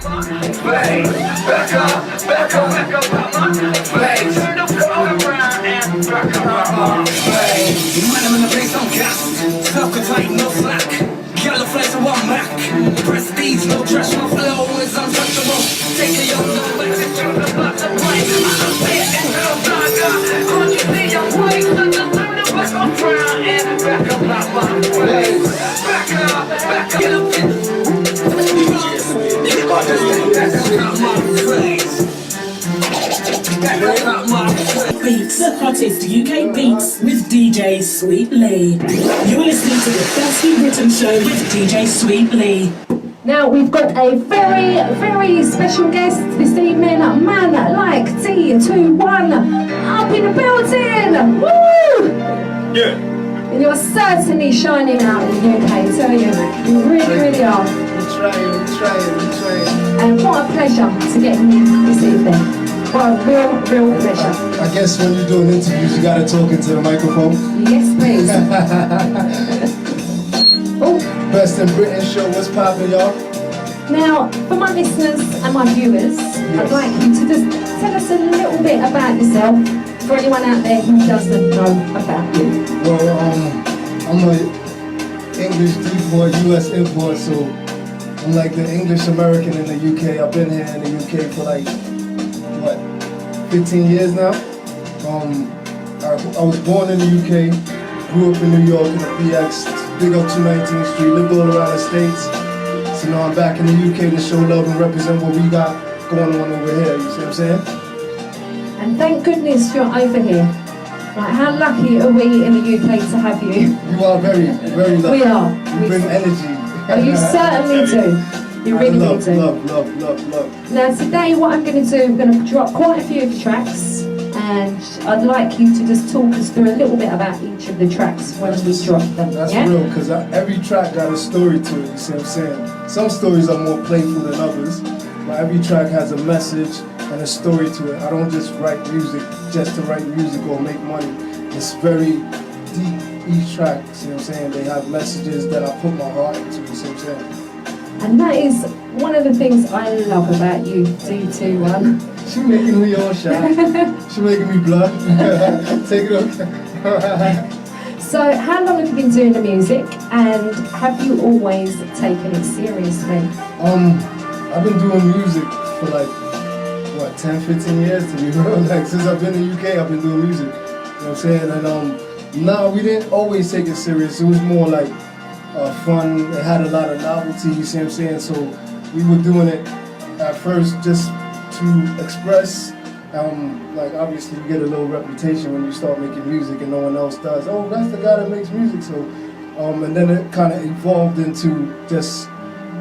Back up, play. Turn the car around and back up my play. When I'm in the place, I'm gas. Stuck a tight, no slack. Yellow flash and one Mac. Prestige, no trash, my flow is untouchable. Take a young no back and turn the block to play. I'm paying into the blogger. Can't you see I'm white? So just turn the back up around and back up my play. Back up, get up. Beats, the hottest UK beats with DJ Sweet Lee. You're listening to the Firstly Written Show with DJ Sweet Lee. Now we've got a very, very special guest this evening, a man like T21 up in the building. Woo! Yeah. And you're certainly shining out in the UK, I tell you. You really, really are. We're trying. And what a pleasure to get you this evening. What a real pleasure. I guess when you're doing interviews, you gotta talk into the microphone. Yes, please. Oh. Best in Britain show, what's poppin', y'all? Now, for my listeners and my viewers, yes. I'd like you to just tell us a little bit about yourself, for anyone out there who doesn't know about you. Well, I'm an English deport, US import, so I'm like the English American in the UK. I've been here in the UK for like, 15 years now. I was born in the UK, grew up in New York in the PX, big up 219th Street, lived all around the States. So now I'm back in the UK to show love and represent what we got going on over here, you see what I'm saying? And thank goodness you're over here. Like, how lucky are we in the UK to have you? You are very, very lucky. We are. You bring energy. Oh, you certainly do. You really do. Love. Now today what I'm going to do, I'm going to drop quite a few of the tracks, and I'd like you to just talk us through a little bit about each of the tracks when we drop them. That's yeah? real, because every track got a story to it, you see what I'm saying? Some stories are more playful than others, but every track has a message and a story to it. I don't just write music just to write music or make money. It's very deep, each track, you see what I'm saying? They have messages that I put my heart into, you see what I'm saying? And that is one of the things I love about you, D21. She making me all shy. She making me blush. Take it up. So, how long have you been doing the music, and have you always taken it seriously? I've been doing music for like 10, 15 years to be real. Like since I've been in the UK, I've been doing music. You know what I'm saying? And now we didn't always take it serious. It was more like fun. It had a lot of novelty, you see what I'm saying? So we were doing it at first just to express. Like obviously you get a little reputation when you start making music and no one else does. Oh, that's the guy that makes music. So and then it kind of evolved into just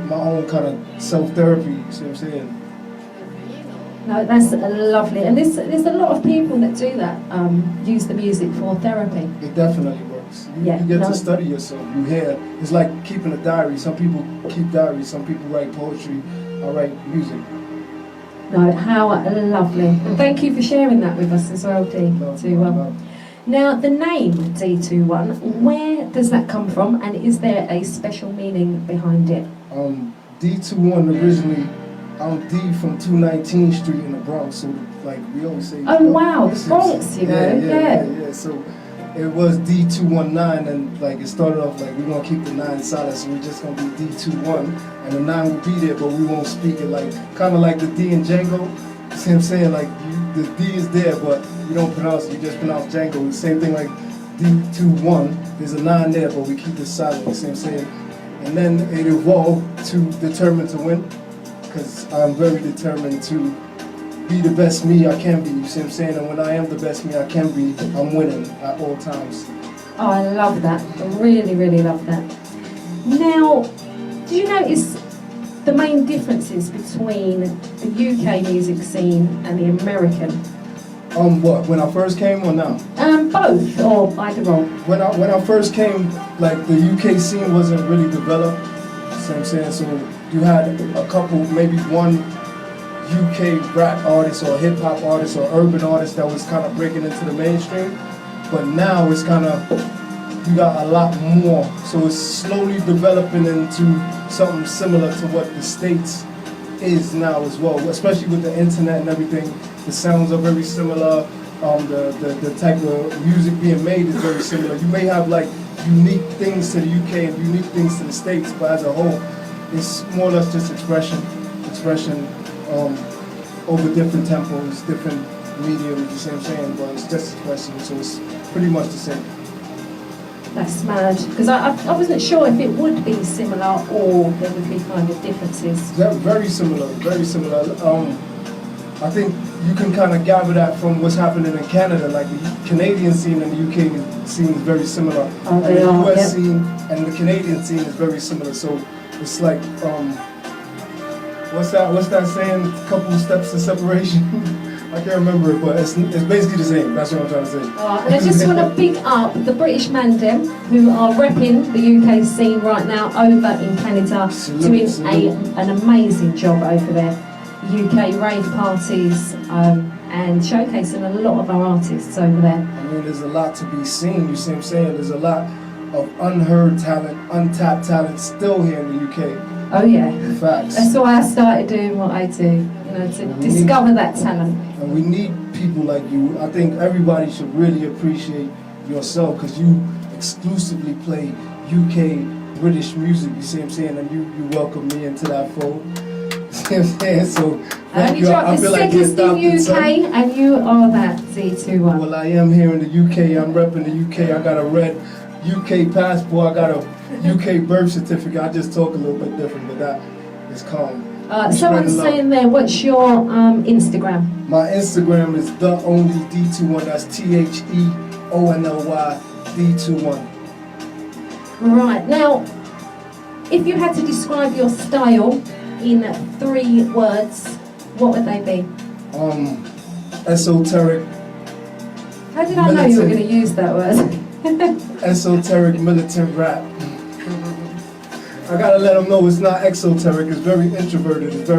my own kind of self-therapy, you see what I'm saying? No, that's lovely. And there's a lot of people that do that, use the music for therapy. It definitely works. You get to study yourself. You hear. It's like keeping a diary. Some people keep diaries. Some people write poetry. I write music. No, how lovely. And thank you for sharing that with us as well, D. Now, the name D21, where does that come from? And is there a special meaning behind it? D21 originally, I'm D from 219th Street in the Bronx. So, like, we always say... Oh, wow, the Bronx, you know? Yeah. So, it was D219, and, like, it started off like, we're going to keep the 9 silent, so we're just going to be D21. And the 9 will be there, but we won't speak it, like, kind of like the D in Django. See what I'm saying? Like, the D is there, but you don't pronounce it, you just pronounce Django. The same thing like D21, there's a 9 there, but we keep it silent, you see what I'm saying? And then it evolved to Determined to Win, because I'm very determined to be the best me I can be, you see what I'm saying? And when I am the best me I can be, I'm winning at all times. Oh, I love that. I really, really love that. Now, do you notice the main differences between the UK music scene and the American? What, when I first came or now? Both, or either or. When I first came, like, the UK scene wasn't really developed, you see what I'm saying? So you had a couple, maybe one UK rap artist or hip hop artist or urban artist that was kind of breaking into the mainstream. But now it's kind of, you got a lot more. So it's slowly developing into something similar to what the States is now as well, especially with the internet and everything. The sounds are very similar. The type of music being made is very similar. You may have like unique things to the UK and unique things to the States, but as a whole, it's more or less just expression over different tempos, different mediums, you see what I'm saying? But it's just expression, so it's pretty much the same. That's mad, because I wasn't sure if it would be similar or there would be kind of differences. Very similar, very similar. I think you can kind of gather that from what's happening in Canada, like the Canadian scene and the UK scene is very similar. Oh, and the US yep. scene and the Canadian scene is very similar, so it's like, what's that saying, a couple of steps of separation? I can't remember it, but it's basically the same. That's what I'm trying to say. And I just want to big up the British Mandem who are repping the UK scene right now over in Canada, doing an amazing job over there. UK rave parties and showcasing a lot of our artists over there. I mean, there's a lot to be seen. You see what I'm saying? There's a lot of unheard talent, untapped talent still here in the UK. Oh yeah. Facts. That's why I started doing what I do, to discover that talent. And we need people like you. I think everybody should really appreciate yourself because you exclusively play UK British music, you see what I'm saying? And you welcome me into that fold. You see what I'm saying? So And you dropped the sickest in UK and you are that Z21. Well, I am here in the UK. I'm repping the UK. I got a red UK passport. I got a UK birth certificate. I just talk a little bit different, but that is calm. Someone's saying there, what's your Instagram? My Instagram is the only D21. That's THEONLY D21. Right. Now, if you had to describe your style in 3 words, what would they be? Esoteric. How did I know you were going to use that word? Esoteric militant rap. I gotta let them know it's not exoteric, it's very introverted, it's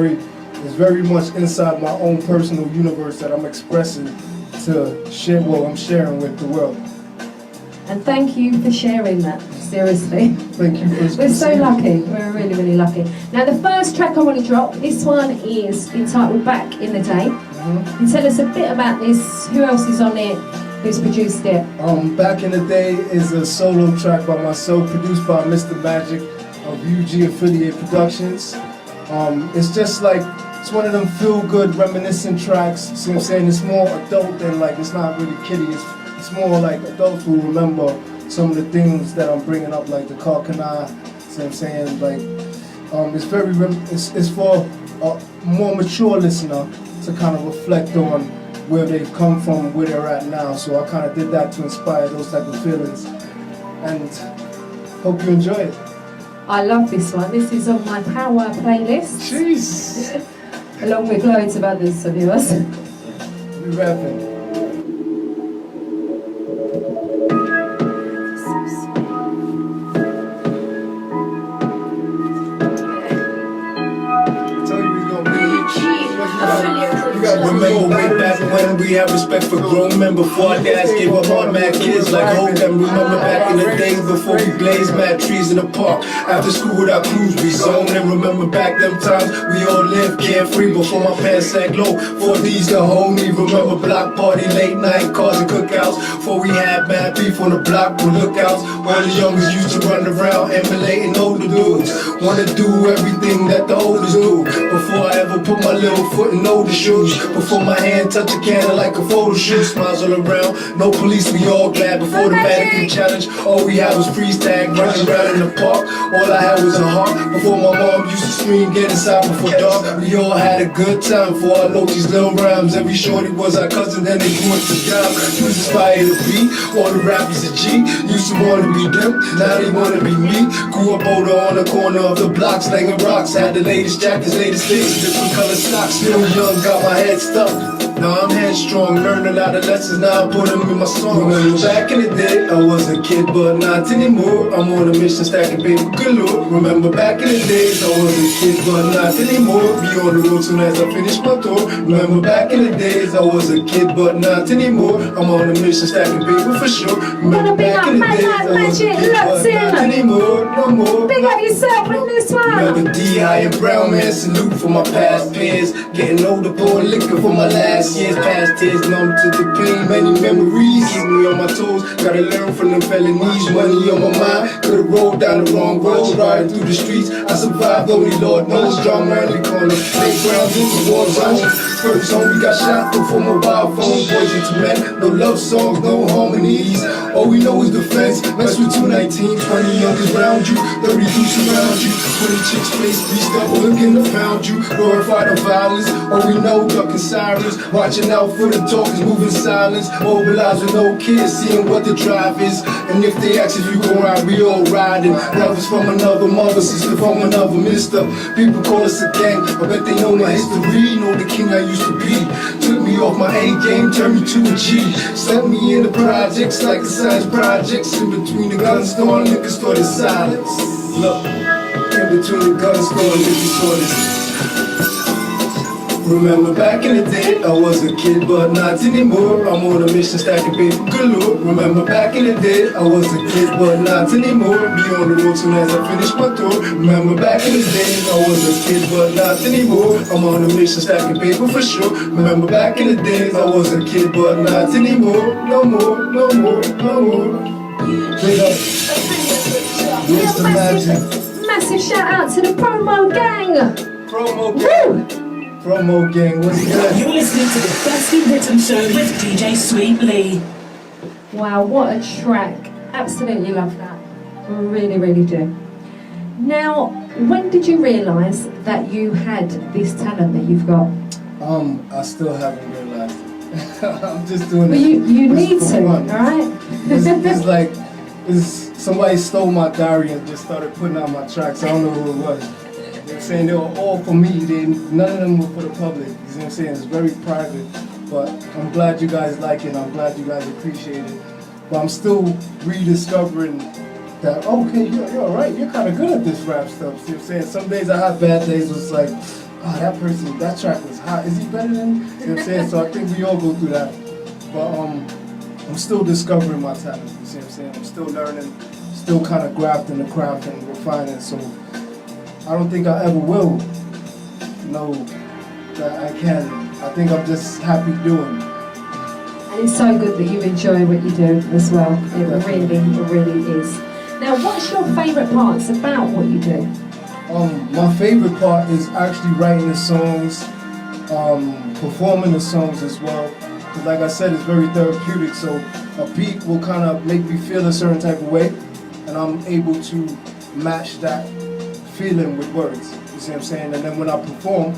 very much inside my own personal universe that I'm expressing to share, I'm sharing with the world. And thank you for sharing that, seriously. Thank you for We're so lucky, we're really, really lucky. Now the first track I want to drop, this one is entitled Back in the Day. Can you tell us a bit about this, who else is on it, who's produced it? Back in the Day is a solo track by myself, produced by Mr. Magic of UG Affiliate Productions. It's just like, it's one of them feel-good, reminiscent tracks, see what I'm saying? It's more adult than like, it's not really kiddie, it's more like adults will remember some of the things that I'm bringing up, like the Karkana, see what I'm saying? Like, it's for a more mature listener to kind of reflect on where they've come from, where they're at now. So I kind of did that to inspire those type of feelings. And hope you enjoy it. I love this one. This is on my Power playlist. Jeez! Along with loads of others of yours. We rapping. Remember way back when we had respect for grown men before our dads gave up hard mad kids like hold them. Remember back in the days before we blazed mad trees in the park. After school with our crews we zoned. And remember back them times we all lived carefree before my pants sank low. 4D's the homie. Remember block party, late night cars and cookouts. Before we had mad beef on the block with lookouts. All the youngers used to run around emulating older dudes. Wanna do everything that the oldest do. Before I ever put my little foot in older shoes. Before my hand touch a cannon like a photo shoot. Smiles all around, no police, we all glad. Before the mannequin challenge, all we had was freeze tag. Running around in the park, all I had was a heart. Before my mom used to scream, get inside before dark. We all had a good time before I know these little rhymes. Every shorty was our cousin, then they grew into dime. We was inspired to be, all the rappers a G. Used to wanna be them, now they wanna be me. Grew up older on the corner of the block, slanging rocks. Had the latest jackets, latest things, different color socks. Still young, got my head stuck. Now I'm headstrong, learned a lot of lessons, now I put them in my songs. Remember back in the day, I was a kid, but not anymore. I'm on a mission, stacking paper galore. Remember back in the days, I was a kid, but not anymore. Be on the road soon as I finish my tour. Remember back in the days, I was a kid, but not anymore. I'm on a mission, stacking paper for sure. Remember back in the days, I was a kid, but not anymore. No more. Big up yourself in this one. Remember D.I. and Brown Man, salute for my past peers. Getting older, pouring liquor for my last years. Past tears, numb to the pain, many memories. Keeping me on my toes, gotta learn from them felonies. Money on my mind, could've rolled down the wrong road. Riding through the streets, I survived, only Lord knows. Drama in the corner, playgrounds in the war zone. First home, we got shot through for mobile phone. Boys into men, no love songs, no harmonies. All we know is defense, mess with 219. 20 youngers round you, 30 youths around you. 20 chicks face beast up, looking to found you. Glorify the violence, all we know, ducking sirens. Watching out for the talkers, moving silence. Mobilize with no kids, seeing what the drive is. And if they ask if you gon' ride, we all riding. Brothers from another mother, sister from another mister. People call us a gang, I bet they know my history. Know the king I used to be. Took me off my A game, turned me to a G. Set me in the projects like the science projects. In between the gun store and liquor store, the silence. Look, in between the gun store and liquor store, this. Remember back in the day, I was a kid, but not anymore. I'm on a mission, stacking paper galore. Remember back in the day, I was a kid, but not anymore. Be on the road soon as I finish my tour. Remember back in the days, I was a kid, but not anymore. I'm on a mission, stacking paper for sure. Remember back in the days, I was a kid, but not anymore. No more, no more, no more. Big up. Mr. Magic. Massive shout out to the promo gang. Promo gang. Woo! Promo gang, what's good? You're listening to the Firstly Written Show with DJ Sweet Lee. Wow, what a track. Absolutely love that. Really, really do. Now, when did you realise that you had this talent that you've got? I still haven't realized it. I'm just doing Well, it. you need for to, fun. alright? It's like somebody stole my diary and just started putting out my tracks. I don't know who it was. They're saying they were all for me. None of them were for the public. You see what I'm saying? It's very private. But I'm glad you guys like it. I'm glad you guys appreciate it. But I'm still rediscovering that, okay, you're alright. You're kind of good at this rap stuff. See what I'm saying? Some days I have bad days. It's like, oh, that track was hot. Is he better than? You know what I'm saying? So I think we all go through that. But I'm still discovering my talent. You see what I'm saying? I'm still learning, still kind of grafting the craft and refining. So I don't think I ever will know that I can. I think I'm just happy doing. And it's so good that you enjoy what you do as well. It really is. Now, what's your favourite parts about what you do? My favorite part is actually writing the songs, performing the songs as well. Because like I said, it's very therapeutic. So a beat will kind of make me feel a certain type of way, and I'm able to match that feeling with words, you see what I'm saying? And then when I perform,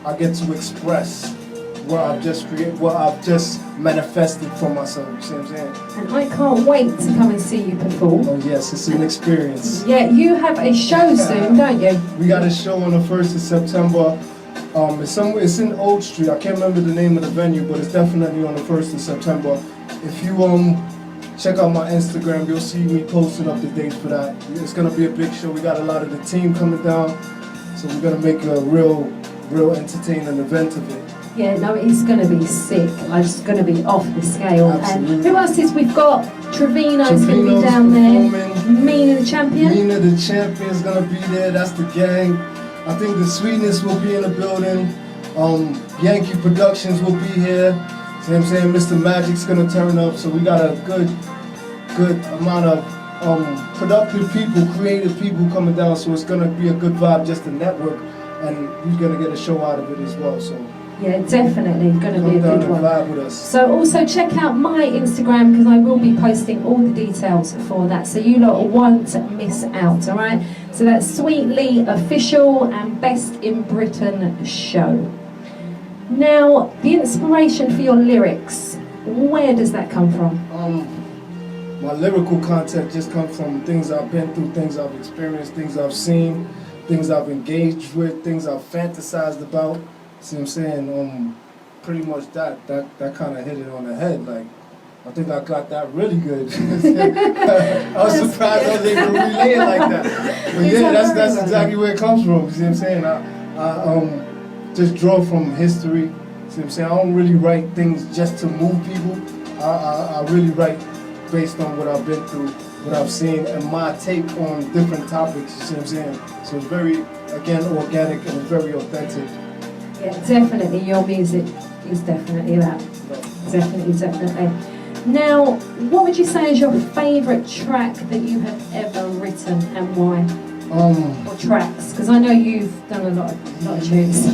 I get to express what I've just created, what I've just manifested for myself, you see what I'm saying? And I can't wait to come and see you perform. Oh yes, it's an experience. Yeah, you have a show soon, don't you? We got a show on the 1st of September. It's in Old Street. I can't remember the name of the venue, but it's definitely on the 1st of September. If you check out my Instagram, you'll see me posting up the dates for that. It's gonna be a big show. We got a lot of the team coming down, so we're gonna make a real entertaining event of it. Yeah, no, it's going to be sick. Like, it's going to be off the scale. Absolutely. And who else is we've got? Trevino's going to be down there. Mina the Champion. Mina the Champion's gonna be there. That's the gang. I think the Sweetness will be in the building. Yankee Productions will be here. See what I'm saying? Mr. Magic's gonna turn up. So we got a good amount of productive people, creative people coming down. So it's gonna be a good vibe, just to network, and we're gonna get a show out of it as well. So Yeah, definitely going to be a good one. Vibe with us. So also check out my Instagram, because I will be posting all the details for that, so you lot won't miss out, alright? So that's Sweet Lee Official and Best in Britain Show. Now, the inspiration for your lyrics, where does that come from? My lyrical content just comes from things I've been through, things I've experienced, things I've seen, things I've engaged with, things I've fantasized about. See what I'm saying? pretty much that kind of hit it on the head. Like, I think I got that really good. I was surprised I was able to relay it like that. But yeah, that's exactly where it comes from. You see what I'm saying? I just draw from history. See what I'm saying? I don't really write things just to move people. I really write based on what I've been through, what I've seen, and my take on different topics. You see what I'm saying? So it's very, again, organic and it's very authentic. Yeah, definitely. Your music is definitely that. Definitely. Now, what would you say is your favourite track that you have ever written and why? Or tracks? Because I know you've done a lot of tunes.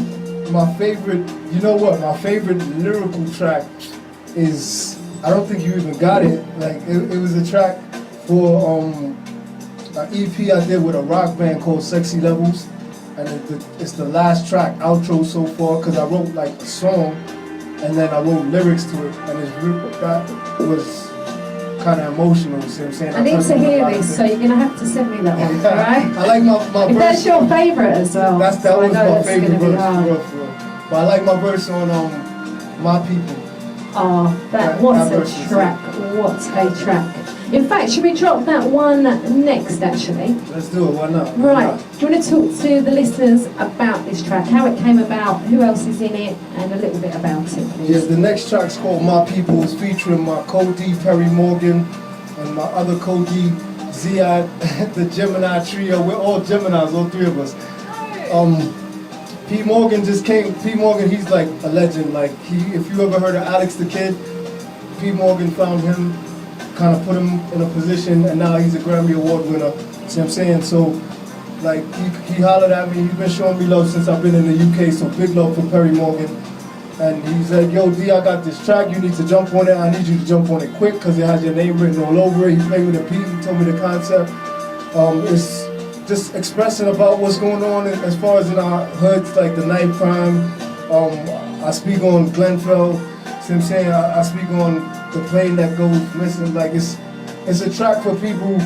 My favorite, you know what? My favorite lyrical track is, I don't think you even got it. Like it was a track for an EP I did with a rock band called Sexy Levels, and it's the last track, outro so far, because I wrote like a song. And then I wrote lyrics to it, and that was kind of emotional, you see what I'm saying? I need to hear this, so you're going to have to send me that one, alright? I like my verse. If that's your favourite as well. That was my favorite verse, for real. But I like my verse on My People. Oh, what a track, what a track. In fact, should we drop that one next, actually? Let's do it, why not? Right, do you want to talk to the listeners about this track, how it came about, who else is in it, and a little bit about it, please? Yeah, the next track's called My People. It's featuring my co-D, Perry Morgan, and my other co-D, Ziad, the Gemini trio. We're all Geminis, all three of us. P. Morgan just came. P. Morgan, he's like a legend. Like, if you ever heard of Alex the Kid, P. Morgan found him, kind of put him in a position, and now he's a Grammy Award winner. See what I'm saying? So, like, he hollered at me. He's been showing me love since I've been in the UK, so big love for Perry Morgan. And he's like, yo, D, I got this track. You need to jump on it. I need you to jump on it quick because it has your name written all over it. He played with the beat. He told me the concept. It's just expressing about what's going on as far as in our hoods, like the night crime. I speak on Glenfell. See what I'm saying? I speak on the plane that goes missing. Like, it's a track for people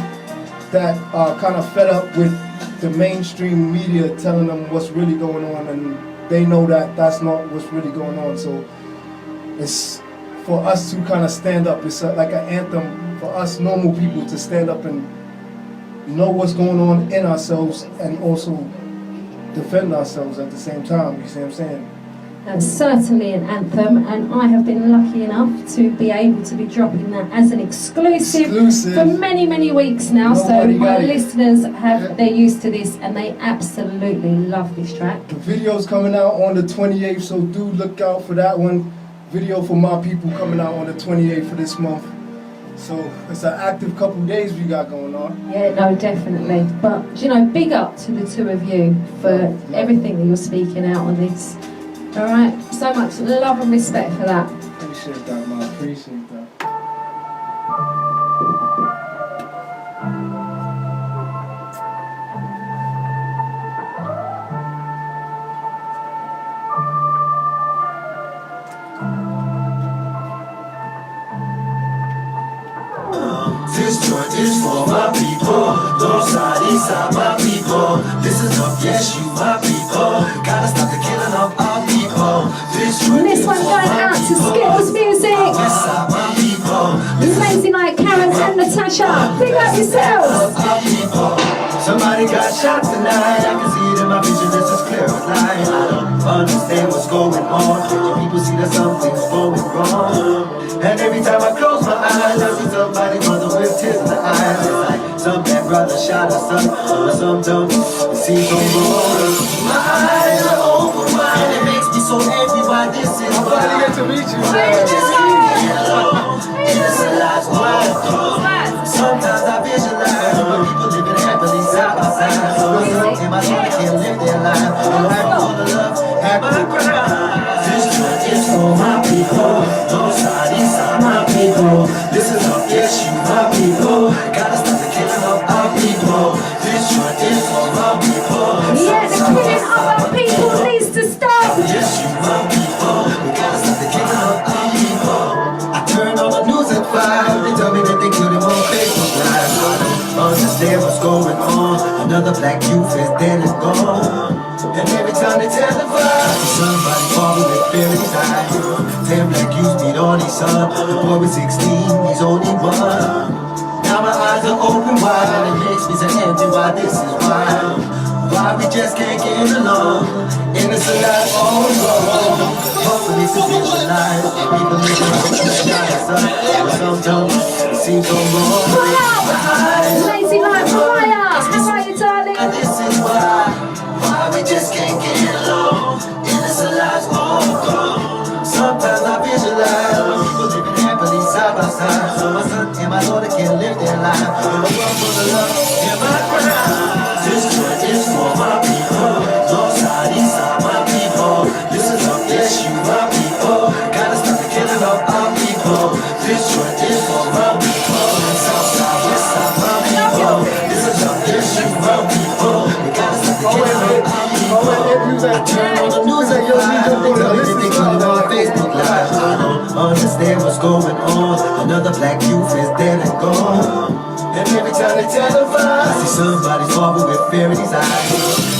that are kind of fed up with the mainstream media telling them what's really going on, and they know that that's not what's really going on. So it's for us to kind of stand up. It's like an anthem for us normal people to stand up and know what's going on in ourselves and also defend ourselves at the same time. You see what I'm saying? That's certainly an anthem, and I have been lucky enough to be able to be dropping that as an exclusive. For many weeks now. So my listeners they're used to this, and they absolutely love this track. The video's coming out on the 28th, so do look out for that one. Video for My People coming out on the 28th of this month. So it's an active couple days we got going on. Yeah, no, definitely. But you know, big up to the two of you for everything that you're speaking out on this. All right, so much love and respect for that. Appreciate that, man. Appreciate that. This joint is for my people. North side, east side, my people. Listen up, yes, you my people. Gotta stop the killing of our people. This joint This one going out to Skittles Music. West side, my people. Lazy Night, Karen and Natasha. Big up yourselves. Our people. Somebody got shot tonight. I can see it in my vision, it's as clear as light. I don't understand what's going on. You people see that something's going wrong. And every time I close my eyes, I see somebody mother with tears in the eyes. It's like some bad brother shot us up, or some dumb see some more. My eyes are open wide, and it makes me so angry why this is I'm glad to get to meet you, man. Innocent lives wild. Sometimes I visualize when people living happily side by side. So in my life, they can't live their life. And I all the love and my cry. This joint is for my people. North side, east side, my people. This is up, yes, you my people. Gotta stop the killing of our people. This joint is for my people. Yeah, the killing of our people needs to stop. Yes, you my people. We gotta stop the killing of our people. I turn on the news at 5. They tell me that they killed him on Facebook Live. Another black youth is dead and gone. And every time they televise, somebody falling with fear in his eyes. 10 black youths beat on his son. The boy was 16, he's only one. Now my eyes are open wide, and it makes me say, empty, why this is wild. Why we just can't get along. Innocent lives all wrong. Hopefully to visualize. People living up to the sky, but some don't. It seems so wrong. Lazy Light Mariah, how are you, darling? And this is why we just can't get along. Innocent lives all wrong. Sometimes I visualize people living happily side by side. So my son and my daughter can live their life in a world full of love and my pride. This joint is for my people. North side, east side, my people. This is up, yes, you, my people. Gotta stop the killing of our people. This joint is for my people. South side, west side, my people. This is up, yes, you, my people. We gotta stop the killing of our people. I turn on the news and you'll see everything on Facebook Live. I don't understand what's going on. Another black youth is dead and gone. And every time they televise, I see somebody falling with fear in his eyes.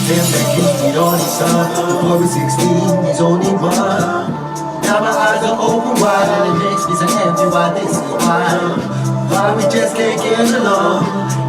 10 black youths beat on his son. The boy was 16, he's only one. Now my eyes are open wide, and it makes me say, empty, why this is wild. Why we just can't get along.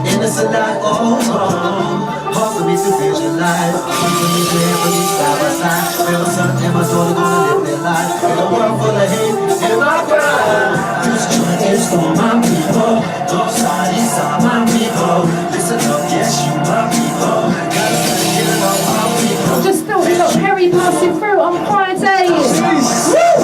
Innocent life all wrong. Hard for me to visualize. People living happily side by side. Where my son and my daughter gonna live their life in a world full of hate and my pride. This joint is for my people. North side, east side, my people. Listen up, yes, you, my people. Gotta start killing all my people. Just thought we got Harry passing through on Friday.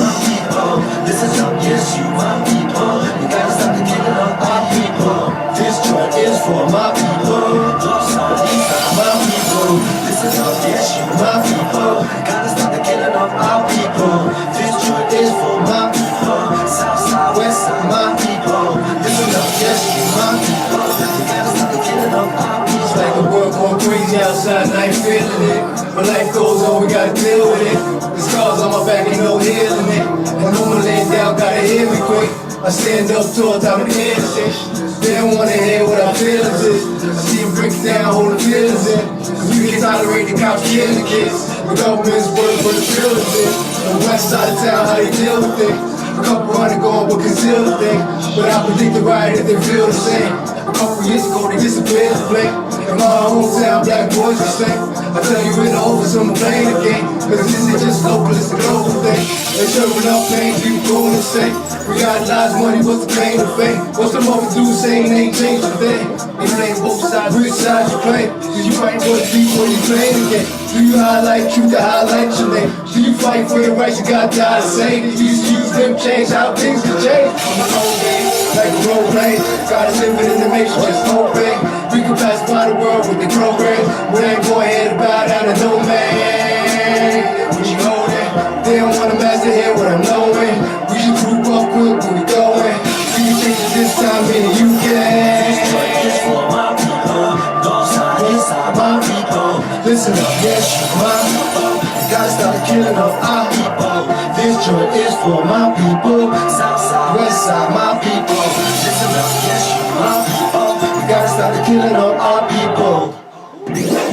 Listen up, yes, you, my people. We gotta stop the killing of our people. This joint is for my people. North side, east side, my people. Listen up, yes, you, my people. Gotta stop the killing of our people. This joint is for my people. South side, west side, my people. Listen up, yes, you, my people. We gotta stop the killing of our people. It's like the world going crazy outside and I ain't feeling it. But life goes on, we gotta deal with it. The scars on my back ain't no healing it. And when I'm laying down, gotta hear me quick. I stand up tall, time to hear shit. They don't wanna hear what our feelings is. I see them break down, hold the feelings in. Cause we can tolerate the cops killing the kids. The government's working for the feelings in. On the west side of town, how they deal with it. A couple hundred going but conceal the thing. But I predict the riot if they feel the same. A couple years ago they disappeared the flame. In my hometown, black boys are same. I tell you in the office, I'm playing the game. Cause this is just local, it's a global thing. They serving up pain, people going insane. We got lies, money, what's the claim to fame? What's the mother do saying they ain't changed a thing? They blame both sides, which side you claim? Cause you fight for the people when you playing the game. Do you highlight truth to highlight your name? Do you fight for your rights, you gotta die the same? You used to use them change, how things can change. On my own game, like a role play. Gotta live it in the matrix, just hoping we can pass by the world with the program. We ain't going head about out of no man. When you hold it, they don't wanna master hear what I'm knowing. We just group up quick when we going. We can change it this time, maybe you can. This for my people. North side, east side, my people. Listen up, yes, you my people. We gotta stop the killing of our people. This joint is for my people. South side, West side, my people. listen up, yes, you, my people. We gotta stop the killing of our people.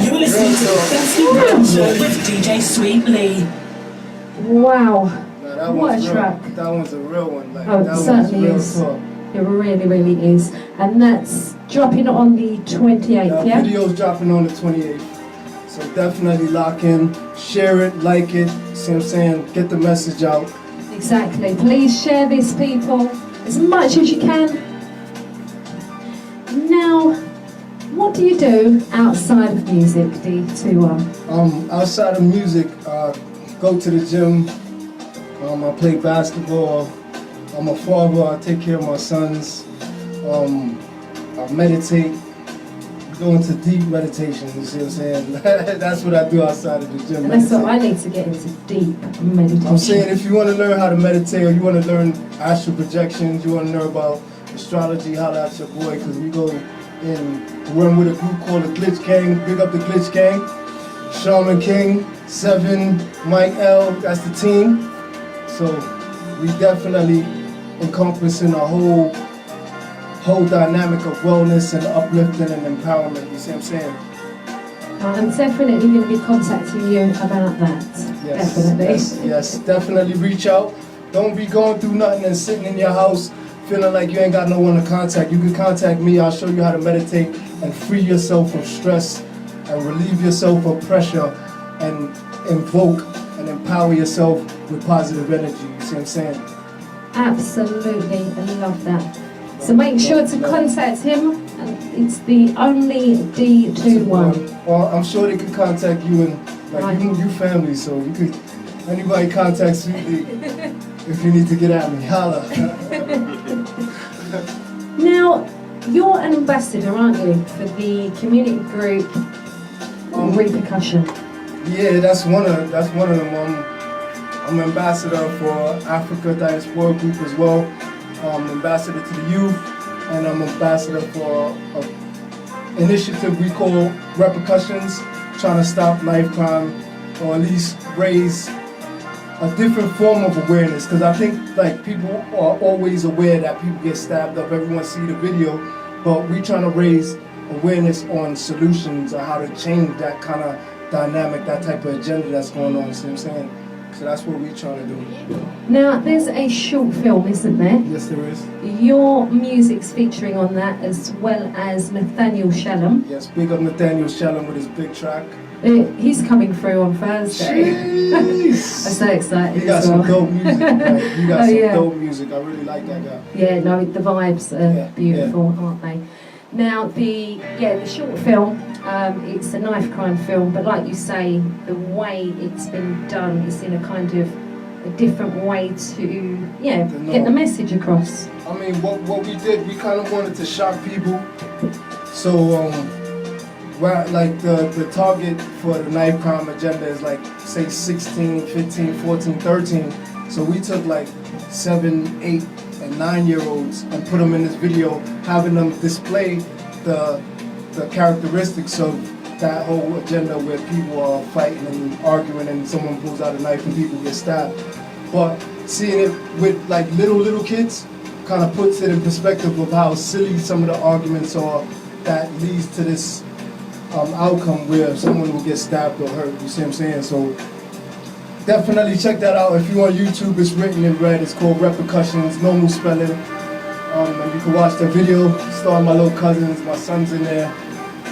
You're listening to the Thirsty Rhythm Show with DJ Sweet Lee. Wow. Nah, that What one's a real. track. That one's a real one. Like, Oh, it that one's certainly real is. talk. It really, really is. And that's dropping on the 28th, yeah? Video's dropping on the 28th. So definitely lock in, share it, like it. See what I'm saying? Get the message out. Exactly. Please share this, people, as much as you can. Now, what do you do outside of music, D, to Outside of music, go to the gym. I play basketball. I'm a father. I take care of my sons. I meditate. Go into deep meditation. You see what I'm saying? That's what I do outside of the gym. and that's what meditate. I need to get into, deep meditation. I'm saying if you want to learn how to meditate or you want to learn astral projections, you want to learn about astrology, holla at your boy, because we go in, run with a group called the Glitch Gang. Big up the Glitch Gang. Shaman King, 7, Mike L, that's the team. So we definitely encompassing a whole dynamic of wellness and uplifting and empowerment, you see what I'm saying? I'm definitely going to be contacting you about that. Yes, Definitely. yes, definitely reach out. Don't be going through nothing and sitting in your house feeling like you ain't got no one to contact. You can contact me. I'll show you how to meditate and free yourself from stress and relieve yourself of pressure and invoke and empower yourself with positive energy. You see what I'm saying? Absolutely, I love that. So make sure to contact him. And it's the only D21. Well, I'm sure they can contact you and like you family, so you could anybody contact Sweetie if you need to get at me. Holla. Now, you're an ambassador, aren't you, for the community group Repercussion? Yeah, that's one of them. I'm ambassador for Africa Diaspora Group as well. Ambassador to the youth, and I'm ambassador for an initiative we call Repercussions, trying to stop knife crime, or at least raise a different form of awareness. Because I think like people are always aware that people get stabbed up. Everyone see the video, but we trying to raise awareness on solutions on how to change that kind of dynamic, that type of agenda that's going on. See what I'm saying? So that's what we're trying to do. Now, there's a short film, isn't there? Yes, there is. Your music's featuring on that, as well as Nathaniel Shallum. Yes, big up Nathaniel Shallum with his big track. He's coming through on Thursday. I'm so excited. He got as some well. dope music. Right? He got some yeah. dope music. I really like that guy. Yeah, no, the vibes are beautiful, aren't they? Now, the short film, it's a knife crime film, but like you say, the way it's been done is in a kind of a different way to, get the message across. I mean, what we did, we kind of wanted to shock people. So, like the target for the knife crime agenda is like, say 16, 15, 14, 13. So we took like 7, 8, and 9-year-olds and put them in this video, having them display the characteristics of that whole agenda where people are fighting and arguing and someone pulls out a knife and people get stabbed. But seeing it with like little kids kind of puts it in perspective of how silly some of the arguments are that leads to this outcome where someone will get stabbed or hurt. You see what I'm saying? So definitely check that out. If you're on YouTube, it's written in red. It's called Repercussions, normal spelling. And you can watch the video, starring my little cousins, my son's in there.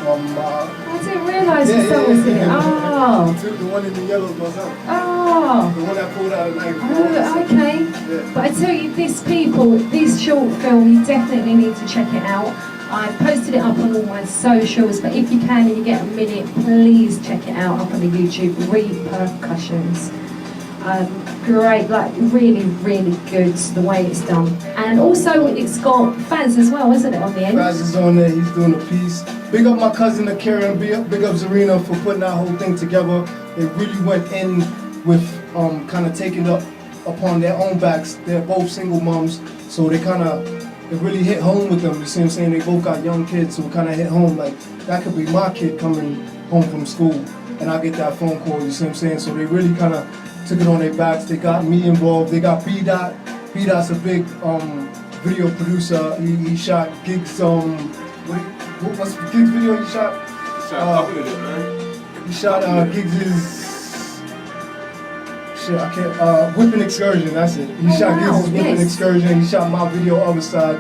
I didn't realise your son was in it. Oh. The one in the yellow goes up. Oh. The one that pulled out a knife. Oh, okay. Yeah. But I tell you, this short film, you definitely need to check it out. I've posted it up on all my socials, but if you can and you get a minute, please check it out up on the YouTube, Repercussions. Great, like really, really good the way it's done. And also it's got Faz as well, isn't it, on the end? Faz is on there, he's doing a piece. Big up my cousin Akira and big up Zarina for putting that whole thing together. They really went in with kind of taking it upon their own backs. They're both single moms, so it really hit home with them. You see what I'm saying? They both got young kids, so it kind of hit home like that could be my kid coming home from school and I get that phone call, you see what I'm saying? So they really kind of took it on their backs. They got me involved. They got B-Dot. B-Dot's a big video producer. He shot Gigs, what's the Gigs video he shot? He shot Gigs' Whipping Excursion, that's it. He shot Gigs' Whipping Excursion. He shot my video, Other Side,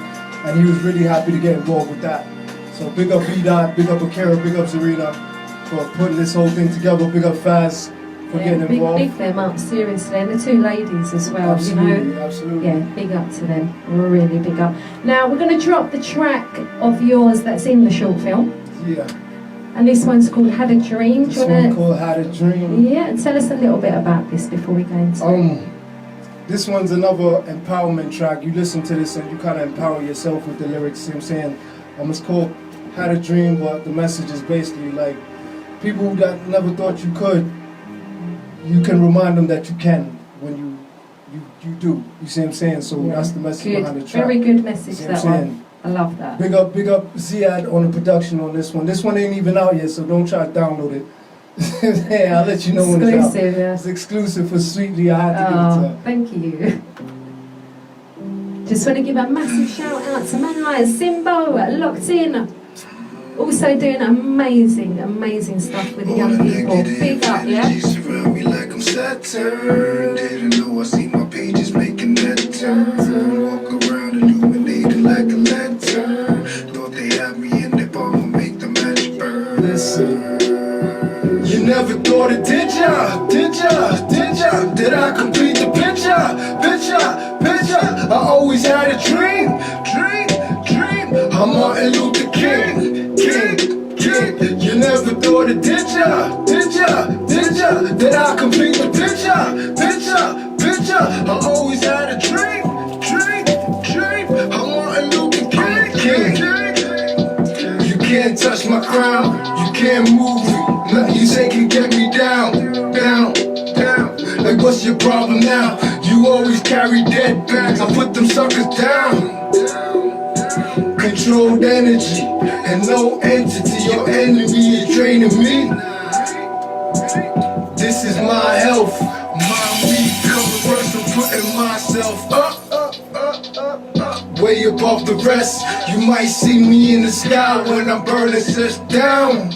and he was really happy to get involved with that. So big up B-Dot, big up Akira, big up Zarina for putting this whole thing together. Big up Faz for getting involved. Big them up, seriously. And the two ladies as well, Absolutely, absolutely. Yeah, big up to them. Really big up. Now, we're going to drop the track of yours that's in the short film. Yeah. And this one's called Had a Dream. This one's called Had a Dream. Yeah, tell us a little bit about this before we go into it. This one's another empowerment track. You listen to this and you kind of empower yourself with the lyrics, see what I'm saying? It's called Had a Dream, but the message is basically like, people that never thought you could, you can remind them that you can when you do. You see what I'm saying? So that's the message behind the track. Very good message, that one. I love that. Big up Ziad on the production on this one. This one ain't even out yet, so don't try to download it. Yeah, I'll let you know when it's out. Exclusive, yeah. It's exclusive for Sweetly. I had to give it to her. Thank you. Just want to give a massive shout out to man like Simbo, locked in. Also doing amazing, amazing stuff with the young people. Big up, yeah? Surround me like I'm Saturn. Didn't know I see my pages making that turn. Walk around illuminated like a lantern. Thought they had me in their palm and make the match burn. Listen, you never thought it, did ya? Did ya? Did ya? Did I complete the picture? Picture. I always had a dream. I'm Martin Luther King. You never thought it, did ya? Did ya? Did I complete the picture? I always had a dream. I'm Martin Luther King. You can't touch my crown. You can't move me. Nothing you say can get me down. Like what's your problem now? You always carry dead bags. I put them suckers down. Controlled energy and no entity. Your enemy is draining me. This is my health, my weed coming first. I'm putting myself up. Way above the rest. You might see me in the sky when I'm burning shit down.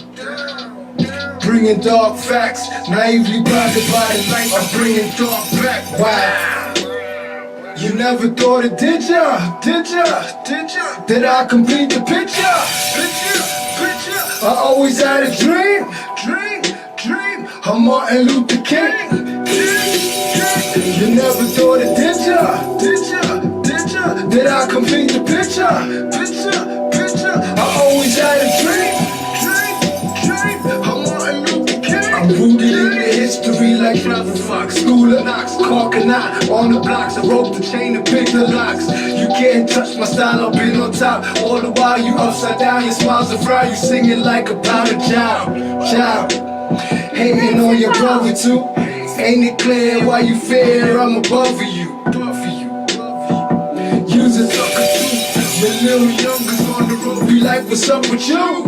Bringing dark facts, naively blinded by the light. I'm bringing dark back. Wow. You never thought it, did ya? Did I complete the picture? I always had a dream. I'm Martin Luther King. You never thought it, did ya? Did I complete the picture? I always had a dream. I'm Martin Luther King. I'm rooted in the history like Travel Fox. School of Knox, Cork-a-Knot on the blocks. I broke the chain and picked the locks. You can't touch my style, I've been on top. All the while you upside down, your smiles are fry. You singing like a powder child. Hating on your brother too. Ain't it clear why you fear I'm above you? Use a sucker too. With little youngers on the road, be like, what's up with you?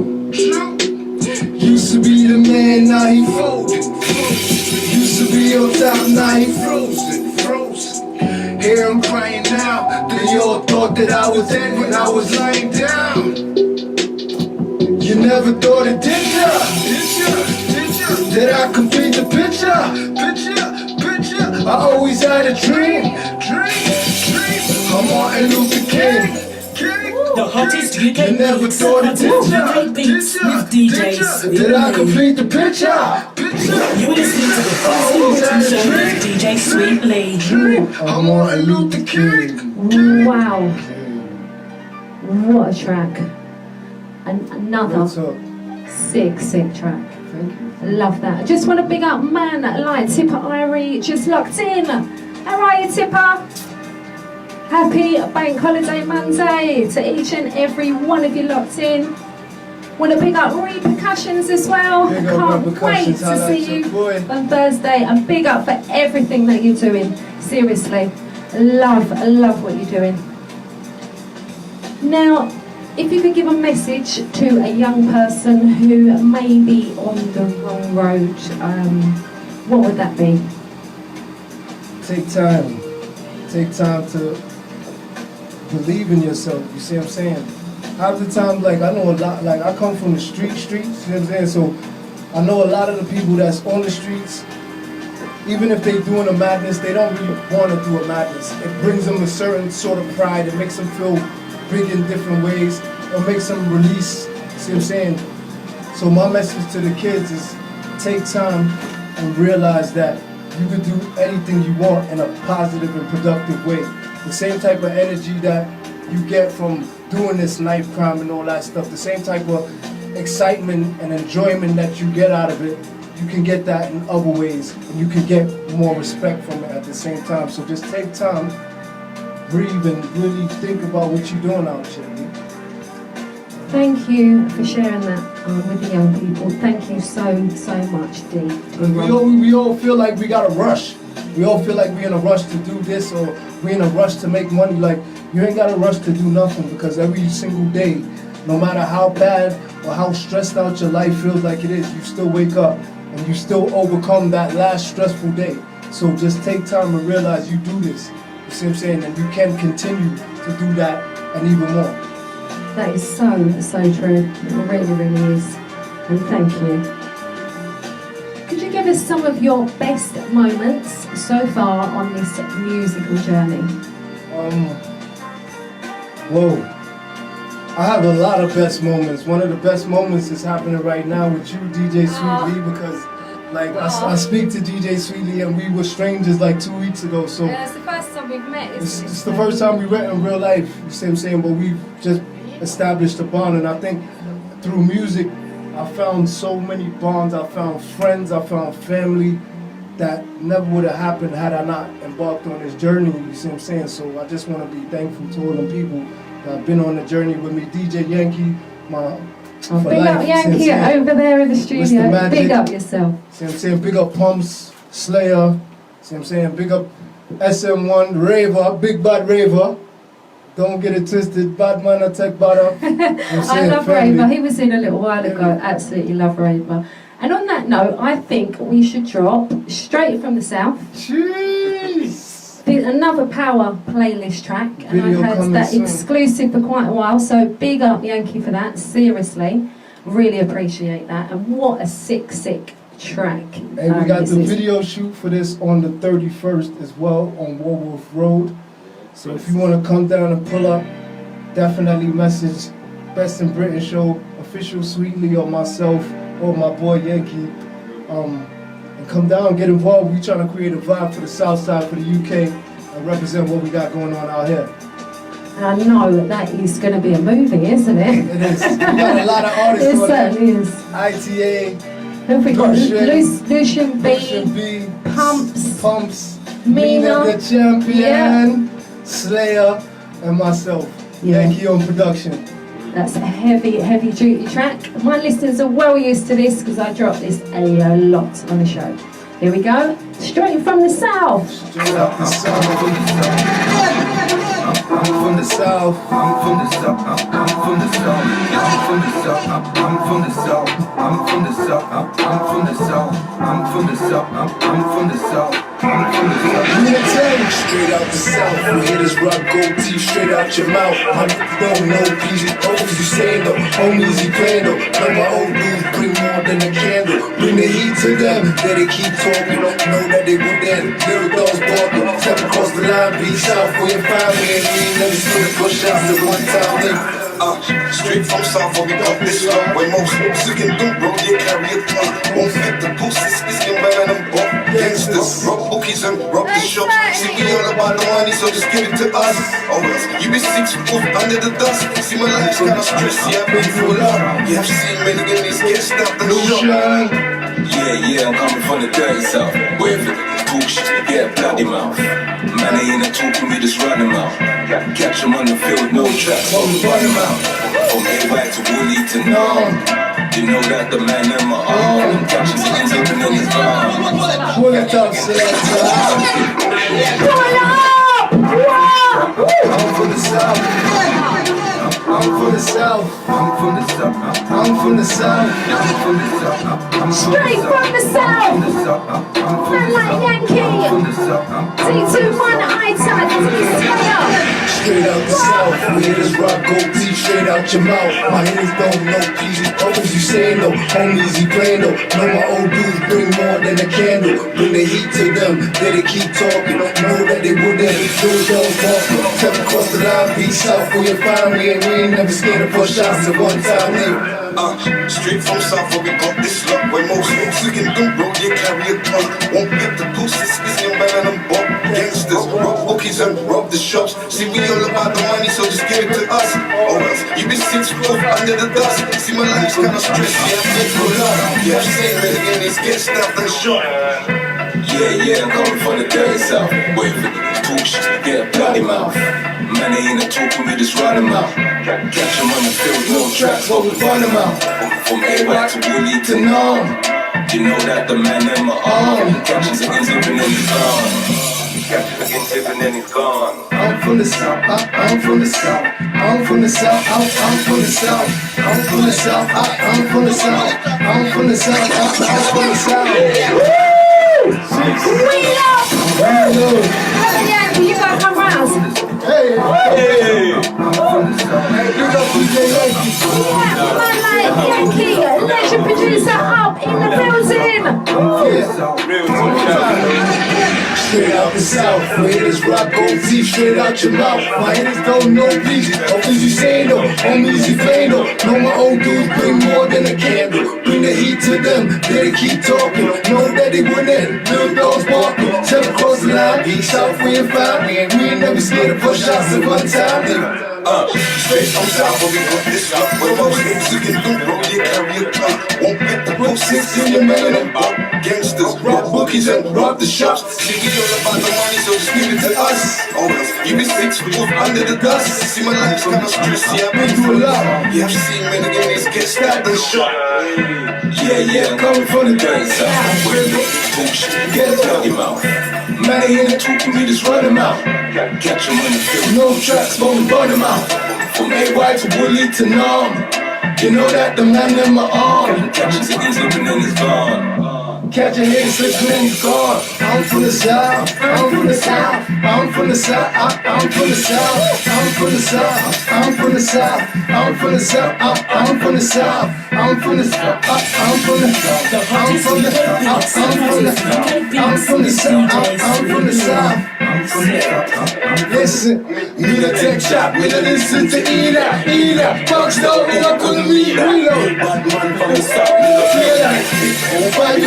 Used to be the man, now he folded. Used to be on top, now he frozen. Hear him crying now. They all thought that I was dead when I was lying down. You never thought it, did ya? Did I complete the picture? I always had a dream. I'm Martin Luther King. The hottest You UK never beats, thought it, did ya? UK beats with DJ Sweet Did I Lee. complete the picture? You're listening to the First Written Show with DJ Sweet Lee. I'm Martin Luther King. Wow. What a track. And another What's up? sick track. Thank you. Love that. I just want to big up man like Tipper Irie, just locked in. How are you, Tipper? Happy Bank Holiday Monday to each and every one of you locked in. Want to big up Repercussions as well. Big up Can't wait Repercussions, to highlights see you your boy. on Thursday. And big up for everything that you're doing. Seriously. Love what you're doing. Now, if you could give a message to a young person who may be on the wrong road, what would that be? Take time. Take time to believe in yourself. You see what I'm saying? Half the time, like, I know a lot, like, I come from the streets, you know what I'm saying? So I know a lot of the people that's on the streets, even if they doing a madness, they don't really want to do a madness. It brings them a certain sort of pride. It makes them feel big in different ways. It makes them release, see what I'm saying? So my message to the kids is take time and realize that you can do anything you want in a positive and productive way. The same type of energy that you get from doing this knife crime and all that stuff, the same type of excitement and enjoyment that you get out of it, you can get that in other ways, and you can get more respect from it at the same time. So just take time, breathe, and really think about what you're doing out here. Thank you for sharing that with the young people. Thank you so much, Dee. We all feel like we gotta rush. We all feel like we're in a rush to do this, or we're in a rush to make money. Like, you ain't gotta rush to do nothing, because every single day, no matter how bad or how stressed out your life feels like it is, you still wake up and you still overcome that last stressful day. So just take time to realize you do this. You see what I'm saying? And you can continue to do that and even more. That is so true. It really, really is. And thank you. Could you give us some of your best moments so far on this musical journey? Whoa. I have a lot of best moments. One of the best moments is happening right now with you, DJ Sweetly, because like I speak to DJ Sweetly and we were strangers like 2 weeks ago. So Yeah, it's the first time we've met. it's the first time we met in real life. You see what I'm saying? But we've just established a bond, and I think through music, I found so many bonds. I found friends. I found family that never would have happened had I not embarked on this journey. You see what I'm saying? So I just want to be thankful to all them people that have been on the journey with me. DJ Yankee, big up Yankee over there in the studio. Big up yourself. See what I'm saying? Big up Pumps, Slayer. See what I'm saying? Big up SM1, Raver, Big Bad Raver. Don't get it twisted, bad man attack butter. I love Raver. He was in a little while ago. Absolutely love Raver. And on that note, I think we should drop Straight from the South. Jeez! Another power playlist track, and Video I've had that soon. exclusive for quite a while, so big up Yankee for that, seriously. Really appreciate that, and what a sick track. And we got the video shoot for this on the 31st as well on Warwolf Road. So if you want to come down and pull up, definitely message Best in Britain Show, official Sweetly, or myself, or my boy Yankee. And come down and get involved. We trying to create a vibe for the South Side, for the UK, and represent what we got going on out here. And I know that is going to be a movie, isn't it? It is. We got a lot of artists It on there. certainly is. ITA, Who have we got? Lucian Lucian B, B, Pumps, Mina the Champion, Yeah. Slayer, and myself, Yeah. Yankee on production. That's a heavy duty track. My listeners are well used to this because I drop this a lot on the show. Here we go, Straight from the South. Straight up the South. I'm from the South. I'm from the South. I'm from the South. I'm from the South. I'm from the South. I'm from the South. I'm from the South. I'm from the South. I'm from the South. I'm from the South. I'm gonna tell you, straight out the South. We hit this rock gold teeth straight out your mouth. I don't know PG O's, you saying though. Homies, he playing though. Know my old dudes bring more than a candle. Bring the heat to them. That they keep talking. Know that they would then. Lyricals barking. Step across the line, be south for your family. And we ain't never seen a push out the one time nigga. Straight from South, we got this love. When most sick and do, bro, you carry a ton. Won't fit the boosts, it's in better than both gangsters. Rob bookies and rob the shops. See, we all about the money, so just give it to us. Or else, you be 6 foot under the dust. See, my life's kinda stressy, I've been through a lot. Yeah, I've seen many enemies get stopped in the shop. Yeah, I'm coming from the dirty South. Where if it talk shit, get a bloody mouth. Man, they ain't a talking, we just run them out. Catch them on the field, no tracks, so we run them out. From A-White to Woolly to Norm. You know that the man in my arm. Catches it ends up and then it's gone. Pull it up, selector. Pull up! I'm from the South. I'm from the South. I'm from the South. I'm from the South. I'm from the South. Straight from the South. Man like Yankee. T21 I-Type, T-Slayer. Straight out the South, we hit this rock gold teeth straight out your mouth. My haters don't know PG O's, you saying though. Homies, he playing though. Know my old dudes bring more than a candle. Bring the heat to them, they keep talking. Know that they wouldn't. Lyricals barking. Step across the line, be south for your family. And we ain't never scared to push shots at one time, nigga. Straight from South, we got this luck. When most sick and do, bro, you carry a ton. Won't get the boosts, it's in better than both gangsters. Rob bookies and rob the shops. See, we all about the money, so just give it to us. Or else, you be 6 foot under the dust. See, my life's kinda stressy, I've been through a lot. Yeah, I've seen many enemies get stopped and shot. Yeah, I'm coming from the dirty South. Where if it talk shit, get a bloody mouth. Man, they ain't a talking, we just run them out. Catch them on the field, no tracks, but we run them out. From A-White to Woolly to Norm. You know that the man in my arm. Catches it ends up and then he's gone. Catches it ends up and then he's gone. I'm from the South, I'm from the South. I'm from the South, I'm from the South. I'm from the South, I'm from the South. I'm from the South, I'm from the South. We love! Yeah, you gotta come round. Hey! I'm from the South. Big up DJ Yankee. Yeah, man like Yankee, legend producer up in the building. Straight out the south, my hitters rock gold teeth straight out your mouth. My hitters don't know please, or please you say no, homies you play no. Know my old dudes bring more than a candle. Bring the heat to them, they keep talking. Know that they wouldn't, little dogs barking. Step across the line, south we ain't fine. We ain't never scared to push shots at one time. Straight from south, but we got this up. Where most things you can do, bro, you carry a gun. Won't bet the book six in your man and up. Gangsters, rob bookies and rob the shops. See, we all about the money, so just give it to us. You be 6 foot under the dust. See, my life's kinda stressy, I've been through a lot. Yeah, I've seen many guys get stabbed and shot. Yeah, coming from the dirty side. Where's the bullshit? Get it out your mouth. Man, ain't in the truth, we just run them out. Catch them on the field. No tracks, but we burn them out. From AY to Woodley to Nam. You know that the man in my arm. Catch a ticket slipping and he's gone. Catch a hit slipping and he's gone. I'm from the south, I'm from the south, I'm from the south, I'm from the south, I'm from the south, I'm from the south, I'm from the south, I'm from the south, I'm from the south, I'm from the south, I'm from the south, I'm from the south, I'm from the south. Listen, me the tech shop, me the listen to Ida, Fox dog, me the couldn't read, reload. Bad man from the south, me the feel like, find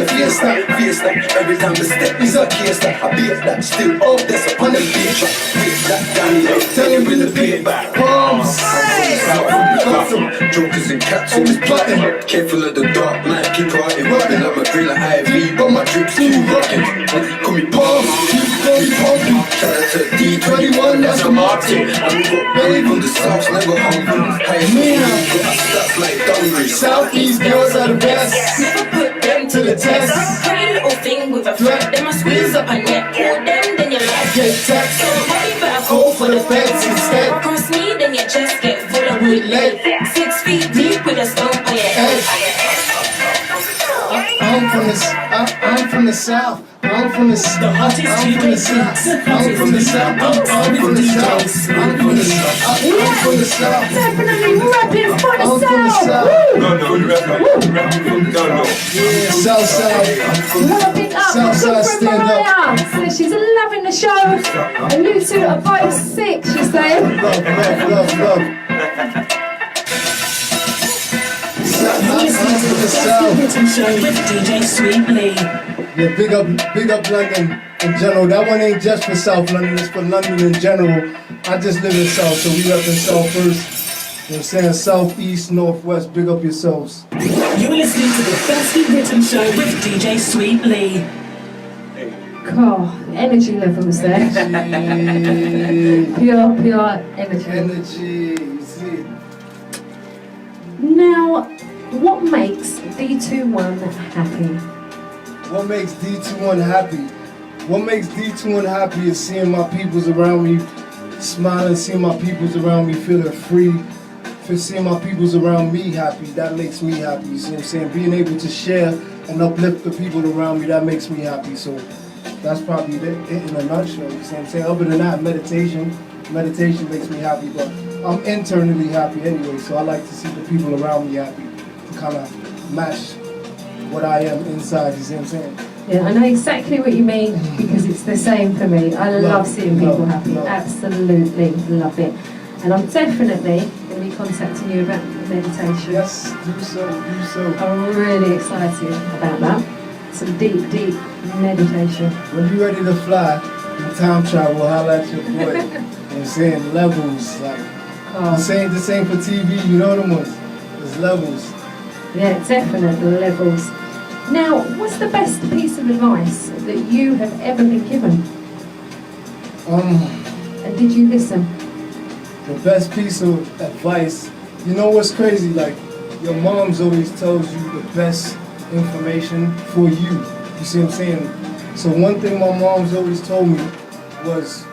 Fiesta, every time the step is a case that I beat that, still out there upon the beach. That Danny, tell him bring the payback. Bombs, jokers and cats always plotting. Careful of the dark night, keep party rocking. I'm a green like IV, but my drips too rocking. Call me Palms, call me Pumpy. Shout out to D21, that's a Martin. I'm got babe from the south, never hungry. Hey, me now, got stuff like Dungery. Southeast girls are the best. Never put them to the test. Some pretty little thing with a threat. Then I squeeze up and neck. Pull them, then your life Get taxed. So boy, you better Go for the fence instead. cross me, then your chest get full of wood lead. 6 feet deep with a stone on your head. I'm from the south. I'm from the south. The hottest I'm from the south. I'm from the south. I'm from the south. I'm from the south. I'm from the south. Definitely rapping for the I'm from the south. south. No. Yeah, south side. Love it up. Southside From stand up. Mariah. So she's loving the show. And you two are both sick, she's saying. Love. You're listening to the Dusty Written Show with DJ Sweet Lee. Yeah, big up London in general. That one ain't just for South London, it's for London in general. I just live in South, so we up in South first. You know what I'm saying? South, East, Northwest, big up yourselves. You're listening to the Dusty Written Show with DJ Sweet Lee. God, energy levels there. Pure energy. Energy, you see it. Now, what makes D21 happy? What makes D21 happy? What makes D21 happy is seeing my peoples around me smiling, seeing my peoples around me feeling free, for seeing my peoples around me happy. That makes me happy. You see what I'm saying? Being able to share and uplift the people around me, that makes me happy. So that's probably it in a nutshell. You see what I'm saying? Other than that, meditation makes me happy, but I'm internally happy anyway. So I like to see the people around me happy to kind of match what I am inside, you see what I'm saying? Yeah, I know exactly what you mean because it's the same for me. I love seeing people happy. Absolutely love it. And I'm definitely going to be contacting you about meditation. Yes, do so. I'm really excited about that. Some deep meditation. When you're ready to fly and time travel, holla at your boy. You know what I'm saying? Levels. Like, the same for TV, you know them ones. There's levels. Yeah, definite levels. Now, what's the best piece of advice that you have ever been given? And did you listen? The best piece of advice, you know what's crazy? Like, your mom's always tells you the best information for you. You see what I'm saying? So one thing my mom's always told me was,